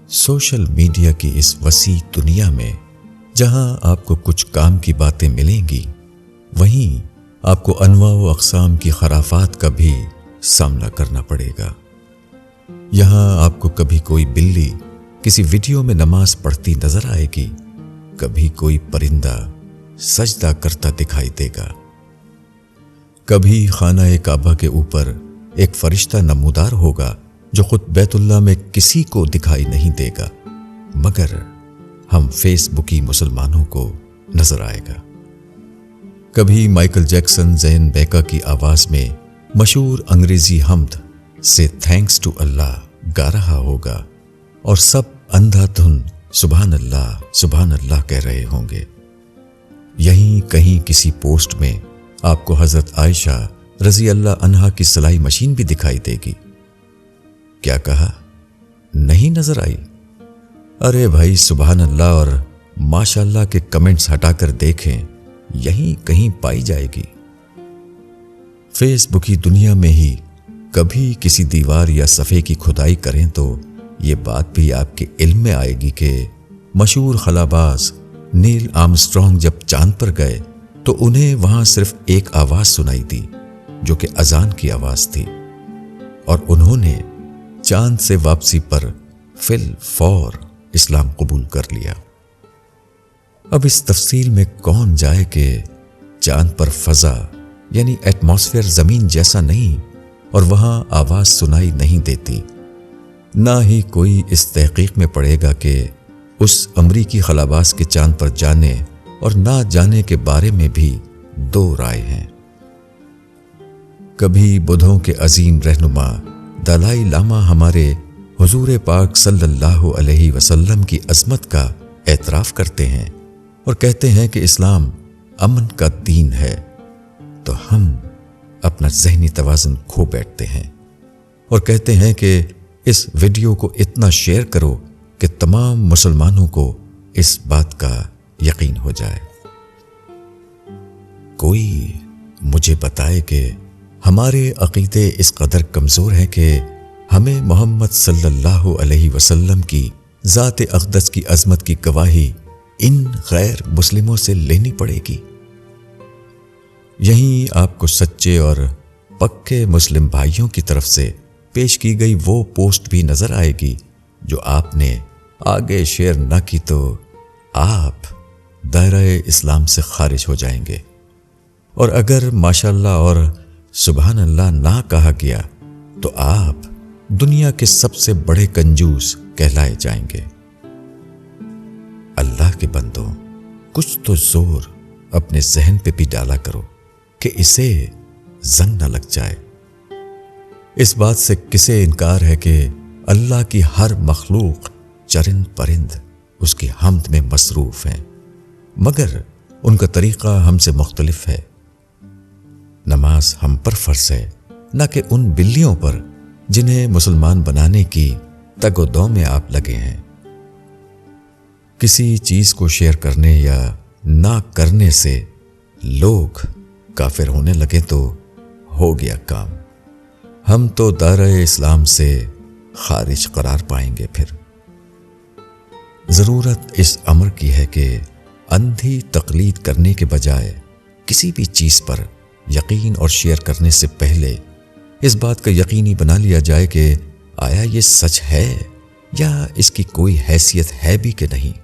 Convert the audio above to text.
Social media کی اس وسیع دنیا میں جہاں آپ کو کچھ کام کی باتیں ملیں گی، وہیں آپ کو انواع و اقسام کی خرافات کا بھی سامنا کرنا پڑے گا۔ یہاں آپ کو کبھی کوئی بلی کسی ویڈیو میں نماز پڑھتی نظر آئے گی، کبھی کوئی پرندہ سجدہ کرتا دکھائی دے گا، کبھی خانہ کعبہ کے اوپر ایک فرشتہ نمودار ہوگا جو خود بیت اللہ میں کسی کو دکھائی نہیں دے گا مگر ہم فیس بکی مسلمانوں کو نظر آئے گا۔ کبھی مائیکل جیکسن ذہن بیکا کی آواز میں مشہور انگریزی حمد سے تھینکس ٹو اللہ گا رہا ہوگا اور سب اندھا دھن سبحان اللہ کہہ رہے ہوں گے۔ یہیں کہیں کسی پوسٹ میں آپ کو حضرت عائشہ رضی اللہ عنہا کی سلائی مشین بھی دکھائی دے گی۔ کیا کہا؟ نہیں نظر آئی؟ ارے بھائی سبحان اللہ اور ماشاء اللہ کے کمنٹس ہٹا کر دیکھیں، یہیں کہیں پائی جائے گی۔ فیس بک کی دنیا میں ہی کبھی کسی دیوار یا صفحے کی کھدائی کریں تو یہ بات بھی آپ کے علم میں آئے گی کہ مشہور خلاباز نیل آرمسٹرانگ جب چاند پر گئے تو انہیں وہاں صرف ایک آواز سنائی دی جو کہ اذان کی آواز تھی، اور انہوں نے چاند سے واپسی پر فی الفور اسلام قبول کر لیا۔ اب اس تفصیل میں کون جائے کہ چاند پر فضا یعنی ایٹماسفیئر زمین جیسا نہیں اور وہاں آواز سنائی نہیں دیتی، نہ ہی کوئی اس تحقیق میں پڑے گا کہ اس امریکی خلاباز کے چاند پر جانے اور نہ جانے کے بارے میں بھی دو رائے ہیں۔ کبھی بدھوں کے عظیم رہنما دلائی لاما ہمارے حضور پاک صلی اللہ علیہ وسلم کی عظمت کا اعتراف کرتے ہیں اور کہتے ہیں کہ اسلام امن کا دین ہے، تو ہم اپنا ذہنی توازن کھو بیٹھتے ہیں اور کہتے ہیں کہ اس ویڈیو کو اتنا شیئر کرو کہ تمام مسلمانوں کو اس بات کا یقین ہو جائے۔ کوئی مجھے بتائے کہ ہمارے عقیدے اس قدر کمزور ہیں کہ ہمیں محمد صلی اللہ علیہ وسلم کی ذات اقدس کی عظمت کی گواہی ان غیر مسلموں سے لینی پڑے گی۔ یہیں آپ کو سچے اور پکے مسلم بھائیوں کی طرف سے پیش کی گئی وہ پوسٹ بھی نظر آئے گی جو آپ نے آگے شیئر نہ کی تو آپ دائرہ اسلام سے خارج ہو جائیں گے، اور اگر ماشاءاللہ اور سبحان اللہ نہ کہا گیا تو آپ دنیا کے سب سے بڑے کنجوس کہلائے جائیں گے۔ اللہ کے بندوں، کچھ تو زور اپنے ذہن پہ بھی ڈالا کرو کہ اسے زنگ نہ لگ جائے۔ اس بات سے کسے انکار ہے کہ اللہ کی ہر مخلوق چرند پرند اس کی حمد میں مصروف ہیں، مگر ان کا طریقہ ہم سے مختلف ہے۔ نماز ہم پر فرض ہے، نہ کہ ان بلیوں پر جنہیں مسلمان بنانے کی تگ و دو میں آپ لگے ہیں۔ کسی چیز کو شیئر کرنے یا نہ کرنے سے لوگ کافر ہونے لگے تو ہو گیا کام، ہم تو دائرہ اسلام سے خارج قرار پائیں گے۔ پھر ضرورت اس امر کی ہے کہ اندھی تقلید کرنے کے بجائے کسی بھی چیز پر یقین اور شیئر کرنے سے پہلے اس بات کا یقینی بنا لیا جائے کہ آیا یہ سچ ہے یا اس کی کوئی حیثیت ہے بھی کہ نہیں۔